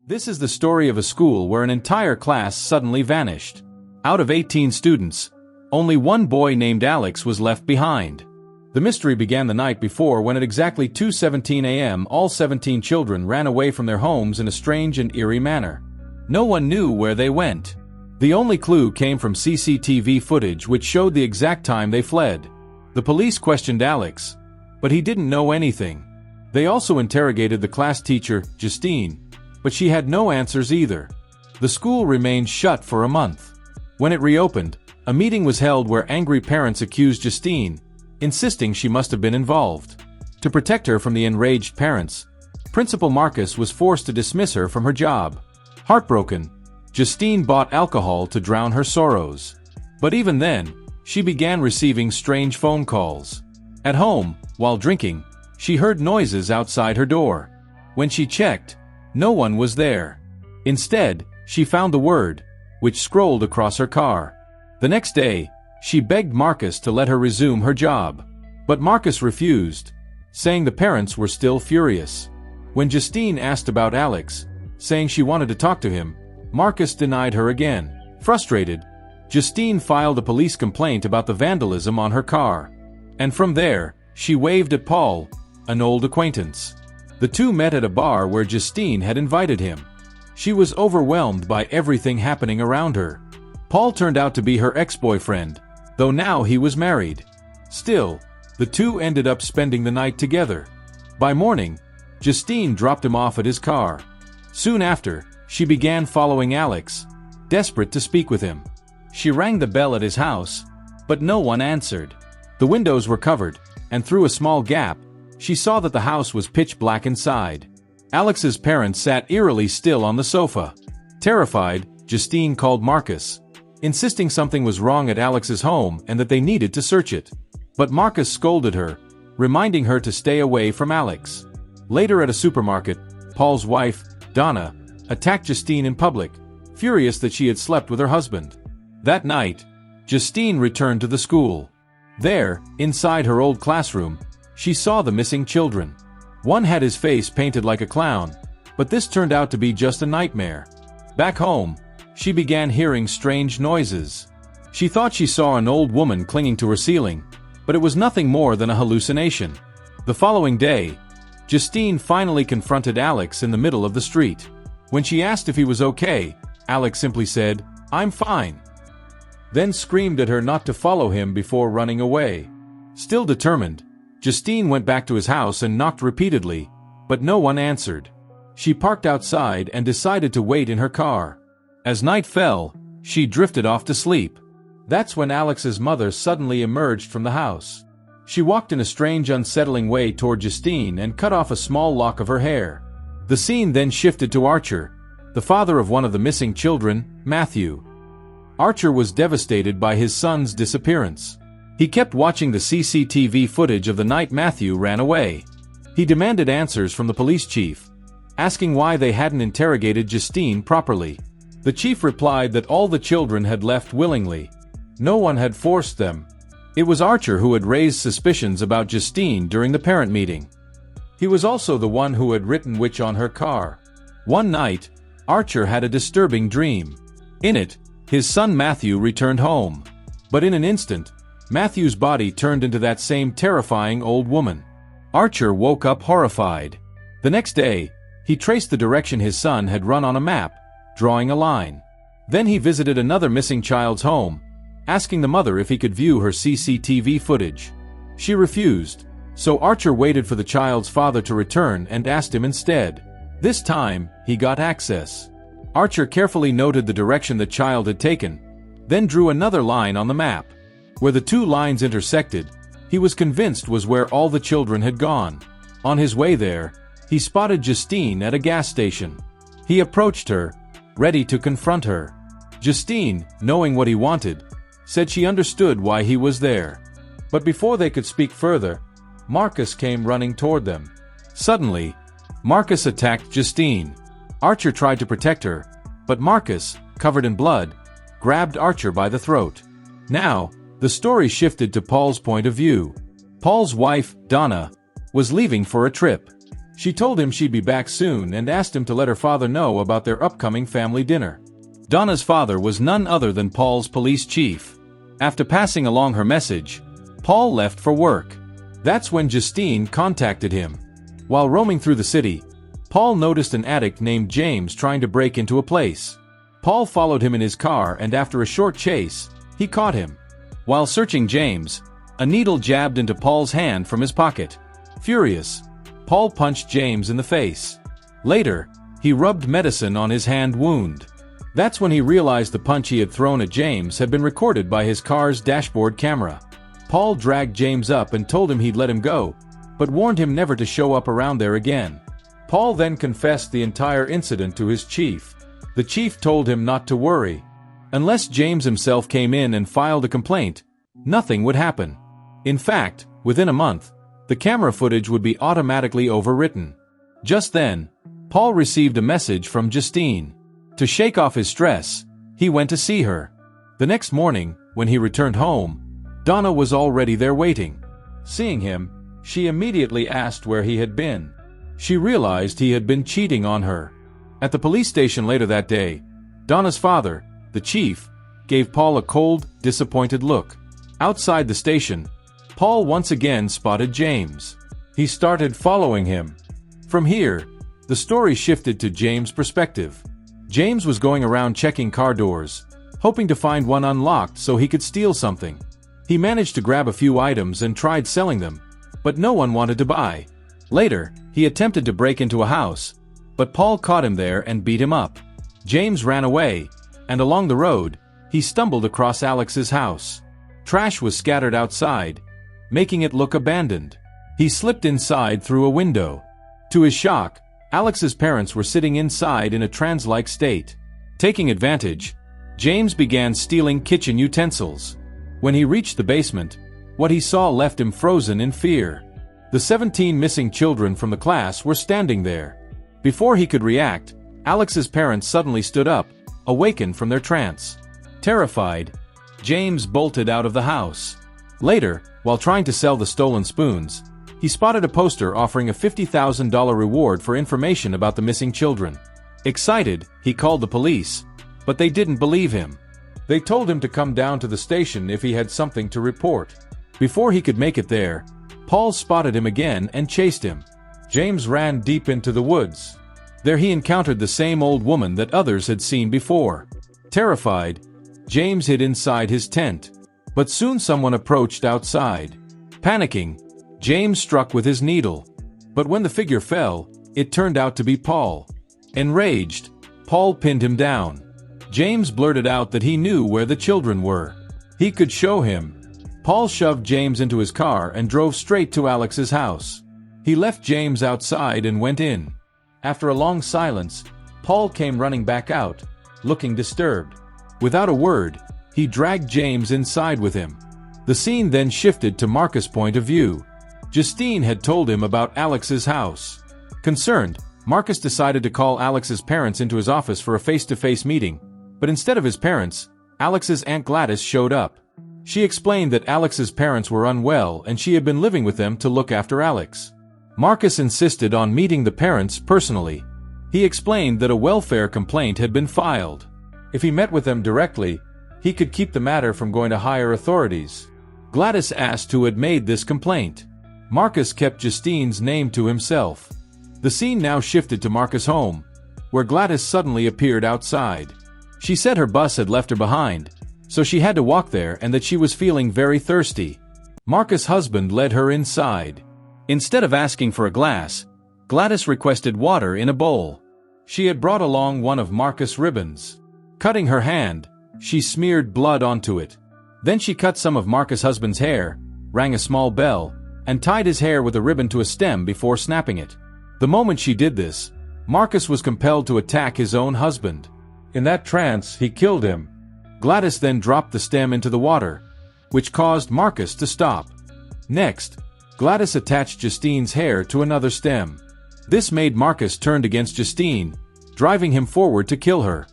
This is the story of a school where an entire class suddenly vanished. Out of 18 students, only one boy named Alex was left behind. The mystery began the night before when at exactly 2:17 a.m. all 17 children ran away from their homes in a strange and eerie manner. No one knew where they went. The only clue came from CCTV footage which showed the exact time they fled. The police questioned Alex, but he didn't know anything. They also interrogated the class teacher, Justine, but she had no answers either. The school remained shut for a month. When it reopened, a meeting was held where angry parents accused Justine, insisting she must have been involved. To protect her from the enraged parents, Principal Marcus was forced to dismiss her from her job. Heartbroken, Justine bought alcohol to drown her sorrows. But even then, she began receiving strange phone calls. At home, while drinking, she heard noises outside her door. When she checked, no one was there. Instead, she found the word, which scrolled across her car. The next day, she begged Marcus to let her resume her job. But Marcus refused, saying the parents were still furious. When Justine asked about Alex, saying she wanted to talk to him, Marcus denied her again. Frustrated, Justine filed a police complaint about the vandalism on her car. And from there, she waved at Paul, an old acquaintance. The two met at a bar where Justine had invited him. She was overwhelmed by everything happening around her. Paul turned out to be her ex-boyfriend, though now he was married. Still, the two ended up spending the night together. By morning, Justine dropped him off at his car. Soon after, she began following Alex, desperate to speak with him. She rang the bell at his house, but no one answered. The windows were covered, and through a small gap, she saw that the house was pitch black inside. Alex's parents sat eerily still on the sofa. Terrified, Justine called Marcus, insisting something was wrong at Alex's home and that they needed to search it. But Marcus scolded her, reminding her to stay away from Alex. Later at a supermarket, Paul's wife, Donna, attacked Justine in public, furious that she had slept with her husband. That night, Justine returned to the school. There, inside her old classroom, she saw the missing children. One had his face painted like a clown, but this turned out to be just a nightmare. Back home, she began hearing strange noises. She thought she saw an old woman clinging to her ceiling, but it was nothing more than a hallucination. The following day, Justine finally confronted Alex in the middle of the street. When she asked if he was okay, Alex simply said, "I'm fine," then screamed at her not to follow him before running away. Still determined, Justine went back to his house and knocked repeatedly, but no one answered. She parked outside and decided to wait in her car. As night fell, she drifted off to sleep. That's when Alex's mother suddenly emerged from the house. She walked in a strange, unsettling way toward Justine and cut off a small lock of her hair. The scene then shifted to Archer, the father of one of the missing children, Matthew. Archer was devastated by his son's disappearance. He kept watching the CCTV footage of the night Matthew ran away. He demanded answers from the police chief, asking why they hadn't interrogated Justine properly. The chief replied that all the children had left willingly. No one had forced them. It was Archer who had raised suspicions about Justine during the parent meeting. He was also the one who had written "witch" on her car. One night, Archer had a disturbing dream. In it, his son Matthew returned home. But in an instant, Matthew's body turned into that same terrifying old woman. Archer woke up horrified. The next day, he traced the direction his son had run on a map, drawing a line. Then he visited another missing child's home, asking the mother if he could view her CCTV footage. She refused, so Archer waited for the child's father to return and asked him instead. This time, he got access. Archer carefully noted the direction the child had taken, then drew another line on the map. Where the two lines intersected, he was convinced was where all the children had gone. On his way there, he spotted Justine at a gas station. He approached her, ready to confront her. Justine, knowing what he wanted, said she understood why he was there. But before they could speak further, Marcus came running toward them. Suddenly, Marcus attacked Justine. Archer tried to protect her, but Marcus, covered in blood, grabbed Archer by the throat. Now, the story shifted to Paul's point of view. Paul's wife, Donna, was leaving for a trip. She told him she'd be back soon and asked him to let her father know about their upcoming family dinner. Donna's father was none other than Paul's police chief. After passing along her message, Paul left for work. That's when Justine contacted him. While roaming through the city, Paul noticed an addict named James trying to break into a place. Paul followed him in his car, and after a short chase, he caught him. While searching James, a needle jabbed into Paul's hand from his pocket. Furious, Paul punched James in the face. Later, he rubbed medicine on his hand wound. That's when he realized the punch he had thrown at James had been recorded by his car's dashboard camera. Paul dragged James up and told him he'd let him go, but warned him never to show up around there again. Paul then confessed the entire incident to his chief. The chief told him not to worry. Unless James himself came in and filed a complaint, nothing would happen. In fact, within a month, the camera footage would be automatically overwritten. Just then, Paul received a message from Justine. To shake off his stress, he went to see her. The next morning, when he returned home, Donna was already there waiting. Seeing him, she immediately asked where he had been. She realized he had been cheating on her. At the police station later that day, Donna's father, the chief, gave Paul a cold, disappointed look. Outside the station, Paul once again spotted James. He started following him. From here, the story shifted to James' perspective. James was going around checking car doors, hoping to find one unlocked so he could steal something. He managed to grab a few items and tried selling them, but no one wanted to buy. Later, he attempted to break into a house, but Paul caught him there and beat him up. James ran away, and along the road, he stumbled across Alex's house. Trash was scattered outside, making it look abandoned. He slipped inside through a window. To his shock, Alex's parents were sitting inside in a trance-like state. Taking advantage, James began stealing kitchen utensils. When he reached the basement, what he saw left him frozen in fear. The 17 missing children from the class were standing there. Before he could react, Alex's parents suddenly stood up, awakened from their trance. Terrified, James bolted out of the house. Later, while trying to sell the stolen spoons, he spotted a poster offering a $50,000 reward for information about the missing children. Excited, he called the police, but they didn't believe him. They told him to come down to the station if he had something to report. Before he could make it there, Paul spotted him again and chased him. James ran deep into the woods. There he encountered the same old woman that others had seen before. Terrified, James hid inside his tent. But soon someone approached outside. Panicking, James struck with his needle. But when the figure fell, it turned out to be Paul. Enraged, Paul pinned him down. James blurted out that he knew where the children were. He could show him. Paul shoved James into his car and drove straight to Alex's house. He left James outside and went in. After a long silence, Paul came running back out, looking disturbed. Without a word, he dragged James inside with him. The scene then shifted to Marcus' point of view. Justine had told him about Alex's house. Concerned, Marcus decided to call Alex's parents into his office for a face-to-face meeting, but instead of his parents, Alex's Aunt Gladys showed up. She explained that Alex's parents were unwell and she had been living with them to look after Alex. Marcus insisted on meeting the parents personally. He explained that a welfare complaint had been filed. If he met with them directly, he could keep the matter from going to higher authorities. Gladys asked who had made this complaint. Marcus kept Justine's name to himself. The scene now shifted to Marcus' home, where Gladys suddenly appeared outside. She said her bus had left her behind, so she had to walk there and that she was feeling very thirsty. Marcus' husband led her inside. Instead of asking for a glass, Gladys requested water in a bowl. She had brought along one of Marcus' ribbons. Cutting her hand, she smeared blood onto it. Then she cut some of Marcus' husband's hair, rang a small bell, and tied his hair with a ribbon to a stem before snapping it. The moment she did this, Marcus was compelled to attack his own husband. In that trance, he killed him. Gladys then dropped the stem into the water, which caused Marcus to stop. Next, Gladys attached Justine's hair to another stem. This made Marcus turn against Justine, driving him forward to kill her.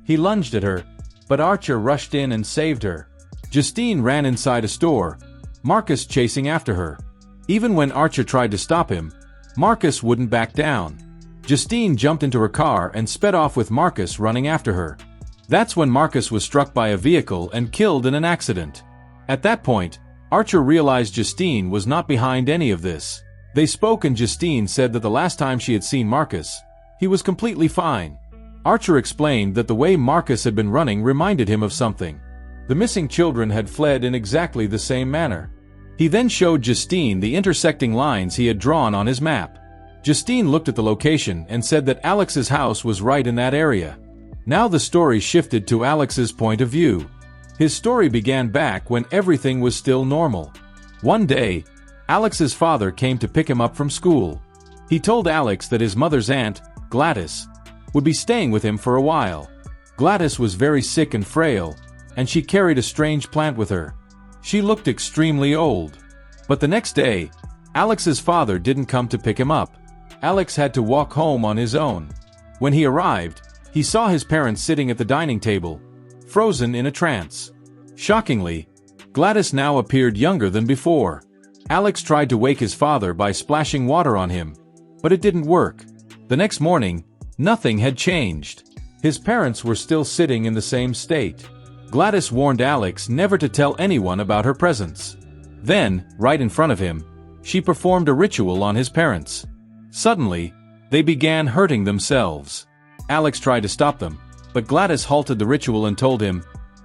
He lunged at her, but Archer rushed in and saved her. Justine ran inside a store, Marcus chasing after her. Even when Archer tried to stop him, Marcus wouldn't back down. Justine jumped into her car and sped off with Marcus running after her. That's when Marcus was struck by a vehicle and killed in an accident. At that point, Archer realized Justine was not behind any of this. They spoke and Justine said that the last time she had seen Marcus, he was completely fine. Archer explained that the way Marcus had been running reminded him of something. The missing children had fled in exactly the same manner. He then showed Justine the intersecting lines he had drawn on his map. Justine looked at the location and said that Alex's house was right in that area. Now the story shifted to Alex's point of view. His story began back when everything was still normal. One day, Alex's father came to pick him up from school. He told Alex that his mother's aunt, Gladys, would be staying with him for a while. Gladys was very sick and frail, and she carried a strange plant with her. She looked extremely old. But the next day, Alex's father didn't come to pick him up. Alex had to walk home on his own. When he arrived, he saw his parents sitting at the dining table, frozen in a trance. Shockingly, Gladys now appeared younger than before. Alex tried to wake his father by splashing water on him, but it didn't work. The next morning, nothing had changed. His parents were still sitting in the same state. Gladys warned Alex never to tell anyone about her presence. Then, right in front of him, she performed a ritual on his parents. Suddenly, they began hurting themselves. Alex tried to stop them, but Gladys halted the ritual and told him,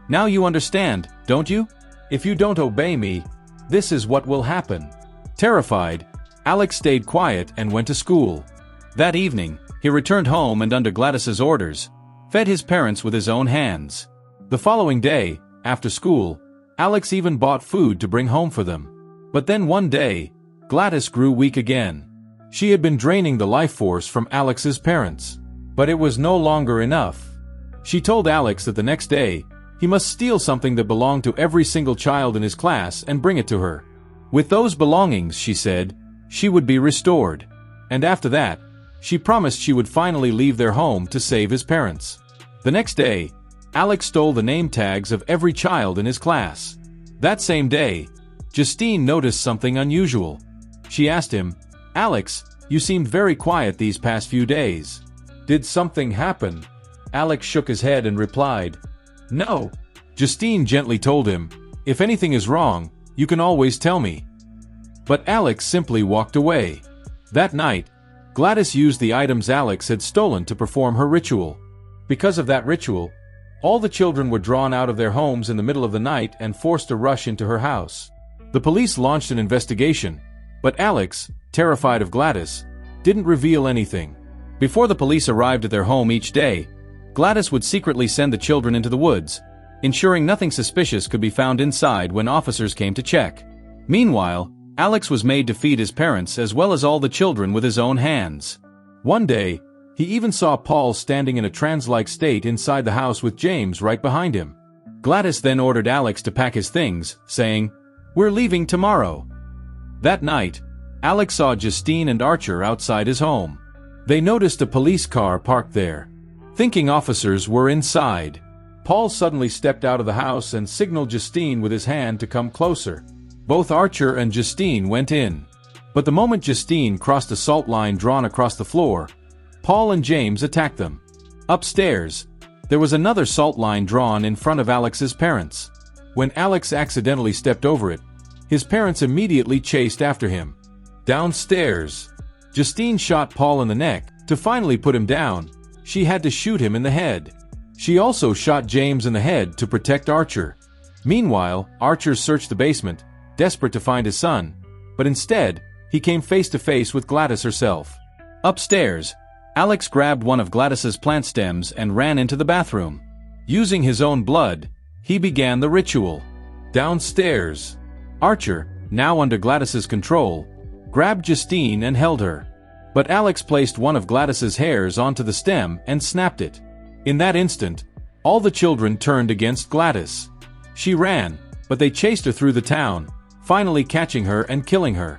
"Now you understand, don't you? If you don't obey me, this is what will happen." Terrified, Alex stayed quiet and went to school. That evening, he returned home and under Gladys's orders, fed his parents with his own hands. The following day, after school, Alex even bought food to bring home for them. But then one day, Gladys grew weak again. She had been draining the life force from Alex's parents. But it was no longer enough. She told Alex that the next day, he must steal something that belonged to every single child in his class and bring it to her. With those belongings, she said, she would be restored. And after that, she promised she would finally leave their home to save his parents. The next day, Alex stole the name tags of every child in his class. That same day, Justine noticed something unusual. She asked him, "Alex, you seemed very quiet these past few days. Did something happen?" Alex shook his head and replied, "No." Justine gently told him, "If anything is wrong, you can always tell me." But Alex simply walked away. That night, Gladys used the items Alex had stolen to perform her ritual. Because of that ritual, all the children were drawn out of their homes in the middle of the night and forced to rush into her house. The police launched an investigation, but Alex, terrified of Gladys, didn't reveal anything. Before the police arrived at their home each day, Gladys would secretly send the children into the woods, ensuring nothing suspicious could be found inside when officers came to check. Meanwhile, Alex was made to feed his parents as well as all the children with his own hands. One day, he even saw Paul standing in a trance-like state inside the house with James right behind him. Gladys then ordered Alex to pack his things, saying, "We're leaving tomorrow." That night, Alex saw Justine and Archer outside his home. They noticed a police car parked there. Thinking officers were inside, Paul suddenly stepped out of the house and signaled Justine with his hand to come closer. Both Archer and Justine went in. But the moment Justine crossed a salt line drawn across the floor, Paul and James attacked them. Upstairs, there was another salt line drawn in front of Alex's parents. When Alex accidentally stepped over it, his parents immediately chased after him. Downstairs, Justine shot Paul in the neck. To finally put him down, she had to shoot him in the head. She also shot James in the head to protect Archer. Meanwhile, Archer searched the basement, desperate to find his son, but instead, he came face to face with Gladys herself. Upstairs, Alex grabbed one of Gladys's plant stems and ran into the bathroom. Using his own blood, he began the ritual. Downstairs, Archer, now under Gladys's control, grabbed Justine and held her. But Alex placed one of Gladys's hairs onto the stem and snapped it. In that instant, all the children turned against Gladys. She ran, but they chased her through the town, finally catching her and killing her.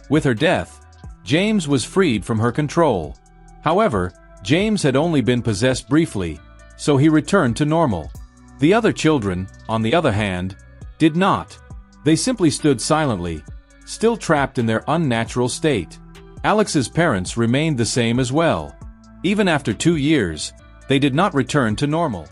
With her death, James was freed from her control. However, James had only been possessed briefly, so he returned to normal. The other children, on the other hand, did not. They simply stood silently, still trapped in their unnatural state. Alex's parents remained the same as well. Even after 2 years, they did not return to normal.